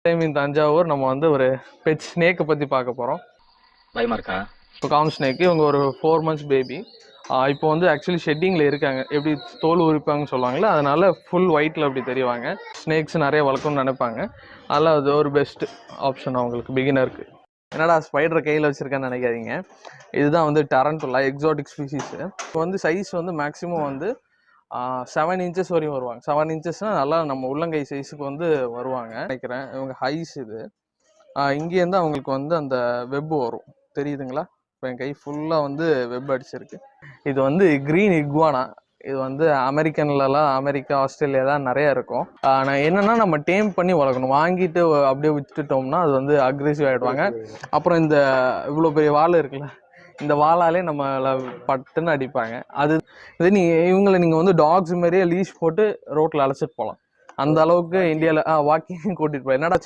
Time in Thanjavur நம்ம வந்து ஒரு பெட் ஸ்னேக்கை பற்றி பார்க்க போகிறோம். பயமா இருக்கா? இப்போ காம் ஸ்னேக்கு இவங்க ஒரு 4 months பேபி. இப்போ வந்து ஆக்சுவலி ஷெட்டிங்கில் இருக்காங்க. எப்படி தோல் உரிப்பாங்கன்னு சொல்லுவாங்களே, அதனால ஃபுல் ஒயிட்டில் அப்படி தெரிவாங்க. ஸ்னேக்ஸ் நிறைய வளர்க்கணும்னு நினைப்பாங்க. அதில் அது ஒரு பெஸ்ட் ஆப்ஷன் அவங்களுக்கு பிகினருக்கு. என்னடா ஸ்பைடர் கையில் வச்சுருக்கேன்னு நினைக்காதீங்க. இதுதான் வந்து டரன்டுலா எக்ஸாட்டிக் ஸ்பீசிஸு. இப்போ வந்து சைஸ் வந்து மேக்ஸிமம் வந்து 7 inches வரையும் வருவாங்க. 7 inchesனால் நல்லா நம்ம உள்ளங்கை சைஸுக்கு வந்து வருவாங்க நினைக்கிறேன். இவங்க ஹைஸ் இது. இங்கேருந்து அவங்களுக்கு வந்து அந்த வெப் வரும், தெரியுதுங்களா? இப்போ என் கை ஃபுல்லாக வந்து வெப் அடிச்சிருக்கு. இது வந்து க்ரீன் இக்வானா. இது வந்து அமெரிக்கன்லலாம், அமெரிக்கா, ஆஸ்திரேலியா தான் நிறையா இருக்கும். நான் என்னென்னா நம்ம டேம் பண்ணி வளர்க்கணும். வாங்கிட்டு அப்படியே விட்டுட்டோம்னா அது வந்து அக்ரெசிவ் ஆகிடுவாங்க. அப்புறம் இந்த இவ்வளோ பெரிய வால் இருக்குல்ல, இந்த வாளாலே நம்மளை பட்டுன்னு அடிப்பாங்க. அது இது இவங்களை நீங்கள் வந்து டாக்ஸ் மாதிரியே லீஷ் போட்டு ரோட்டில் அழைச்சிட்டு போகலாம். அந்த அளவுக்கு இந்தியாவில் வாக்கிங் கூட்டிகிட்டு போய் என்னடா